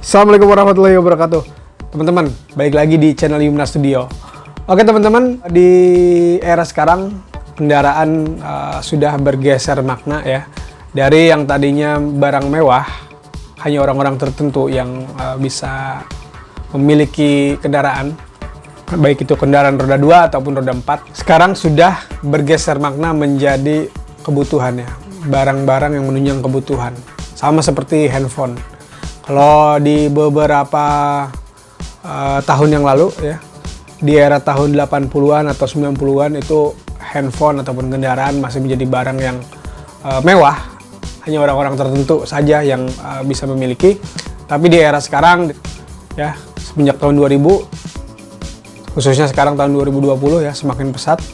Assalamualaikum warahmatullahi wabarakatuh. Teman-teman, balik lagi di channel Yumna Studio. Oke teman-teman, di era sekarang kendaraan sudah bergeser makna ya. Dari yang tadinya barang mewah, hanya orang-orang tertentu yang bisa memiliki kendaraan, baik itu kendaraan roda 2 ataupun roda 4. Sekarang sudah bergeser makna menjadi kebutuhan ya. Barang-barang yang menunjang kebutuhan. Sama seperti handphone. Kalau di beberapa tahun yang lalu ya, di era tahun 80-an atau 90-an itu handphone ataupun kendaraan masih menjadi barang yang mewah, hanya orang-orang tertentu saja yang bisa memiliki. Tapi di era sekarang ya, semenjak tahun 2000, khususnya sekarang tahun 2020 ya, semakin pesat.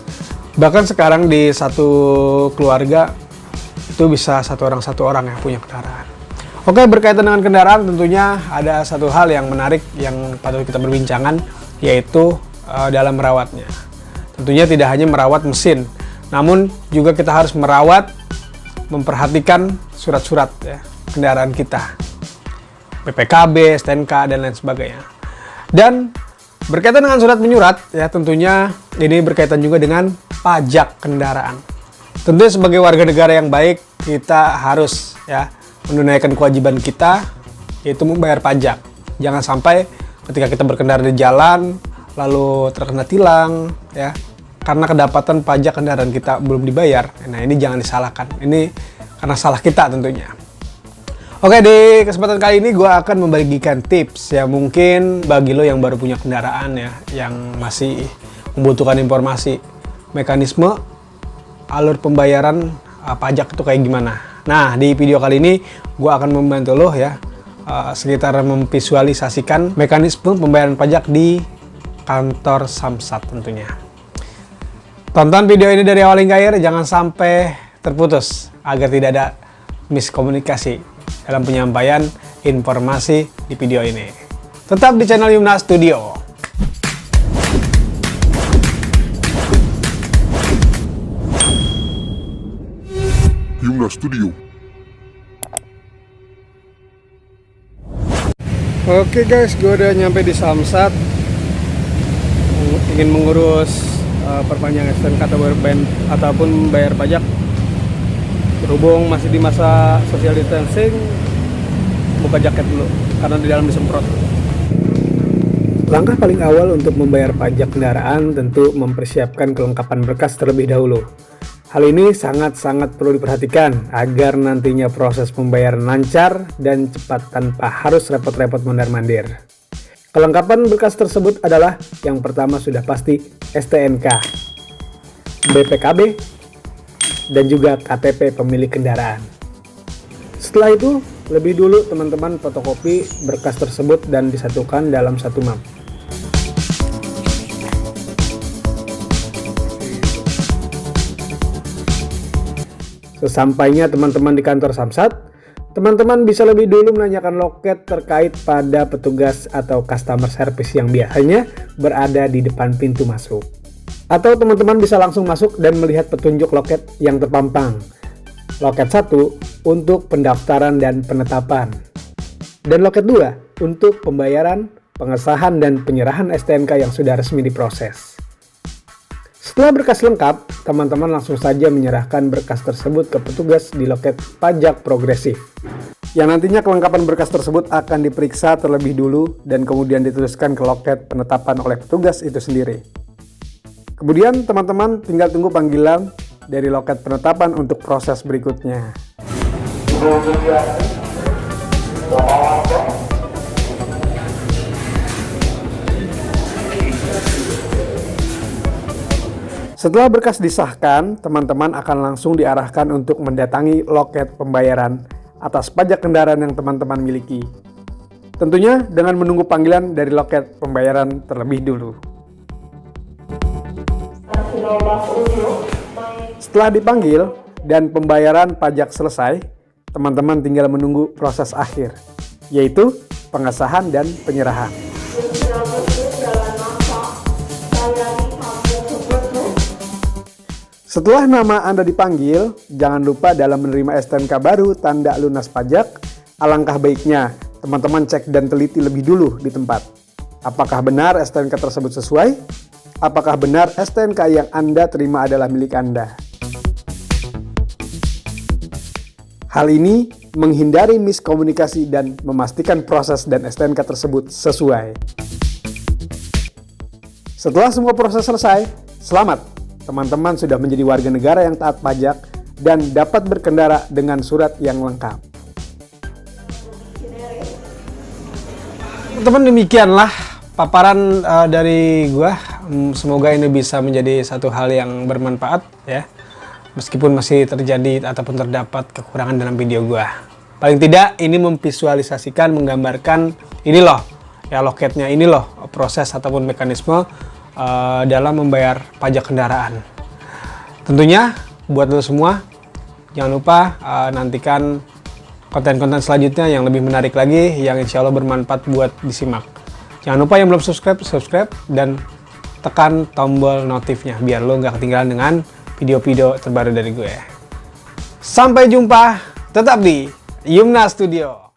Bahkan sekarang di satu keluarga itu bisa satu orang yang punya kendaraan. Oke, berkaitan dengan kendaraan tentunya ada satu hal yang menarik yang patut kita berbincangkan, yaitu dalam merawatnya. Tentunya tidak hanya merawat mesin, namun juga kita harus merawat, memperhatikan surat-surat ya, kendaraan kita, PPKB, STNK, dan lain sebagainya. Dan berkaitan dengan surat menyurat ya, tentunya ini berkaitan juga dengan pajak kendaraan. Tentunya sebagai warga negara yang baik, kita harus ya menunaikan kewajiban kita, yaitu membayar pajak. Jangan sampai ketika kita berkendara di jalan lalu terkena tilang ya, karena kedapatan pajak kendaraan kita belum dibayar. Nah, ini jangan disalahkan, ini karena salah kita tentunya. Oke, di kesempatan kali ini gue akan membagikan tips ya, mungkin bagi lo yang baru punya kendaraan ya, yang masih membutuhkan informasi mekanisme alur pembayaran pajak itu kayak gimana. Nah, di video kali ini gue akan membantu lo ya, sekitar memvisualisasikan mekanisme pembayaran pajak di kantor Samsat tentunya. Tonton video ini dari awal hingga akhir, jangan sampai terputus agar tidak ada miskomunikasi dalam penyampaian informasi di video ini. Tetap di channel Yumna Studio. Yumna Studio. Oke guys, gue udah nyampe di Samsat, ingin mengurus perpanjangan STNK ataupun bayar pajak. Berhubung masih di masa social distancing, buka jaket dulu karena di dalam disemprot. Langkah paling awal untuk membayar pajak kendaraan tentu mempersiapkan kelengkapan berkas terlebih dahulu. Hal ini sangat-sangat perlu diperhatikan agar nantinya proses pembayaran lancar dan cepat tanpa harus repot-repot mondar-mandir. Kelengkapan berkas tersebut adalah yang pertama sudah pasti STNK, BPKB, dan juga KTP pemilik kendaraan. Setelah itu, lebih dulu teman-teman fotokopi berkas tersebut dan disatukan dalam satu map. Sesampainya teman-teman di kantor Samsat, teman-teman bisa lebih dulu menanyakan loket terkait pada petugas atau customer service yang biasanya berada di depan pintu masuk. Atau teman-teman bisa langsung masuk dan melihat petunjuk loket yang terpampang. Loket 1 untuk pendaftaran dan penetapan. Dan loket 2 untuk pembayaran, pengesahan, dan penyerahan STNK yang sudah resmi diproses. Setelah berkas lengkap, teman-teman langsung saja menyerahkan berkas tersebut ke petugas di loket pajak progresif. Yang nantinya kelengkapan berkas tersebut akan diperiksa terlebih dulu dan kemudian dituliskan ke loket penetapan oleh petugas itu sendiri. Kemudian teman-teman tinggal tunggu panggilan dari loket penetapan untuk proses berikutnya. Setelah berkas disahkan, teman-teman akan langsung diarahkan untuk mendatangi loket pembayaran atas pajak kendaraan yang teman-teman miliki. Tentunya dengan menunggu panggilan dari loket pembayaran terlebih dulu. Setelah dipanggil dan pembayaran pajak selesai, teman-teman tinggal menunggu proses akhir, yaitu pengesahan dan penyerahan. Setelah nama Anda dipanggil, jangan lupa dalam menerima STNK baru tanda lunas pajak, alangkah baiknya teman-teman cek dan teliti lebih dulu di tempat. Apakah benar STNK tersebut sesuai? Apakah benar STNK yang Anda terima adalah milik Anda? Hal ini menghindari miskomunikasi dan memastikan proses dan STNK tersebut sesuai. Setelah semua proses selesai, selamat! Teman-teman sudah menjadi warga negara yang taat pajak dan dapat berkendara dengan surat yang lengkap. Teman-teman, demikianlah paparan dari gua. Semoga ini bisa menjadi satu hal yang bermanfaat ya. Meskipun masih terjadi ataupun terdapat kekurangan dalam video gua. Paling tidak ini memvisualisasikan, menggambarkan ini loh ya loketnya, ini loh proses ataupun mekanisme dalam membayar pajak kendaraan. Tentunya buat lo semua jangan lupa nantikan konten-konten selanjutnya yang lebih menarik lagi, yang insya Allah bermanfaat buat disimak. Jangan lupa yang belum subscribe dan tekan tombol notifnya biar lo nggak ketinggalan dengan video-video terbaru dari gue. Sampai jumpa, tetap di Yumna Studio.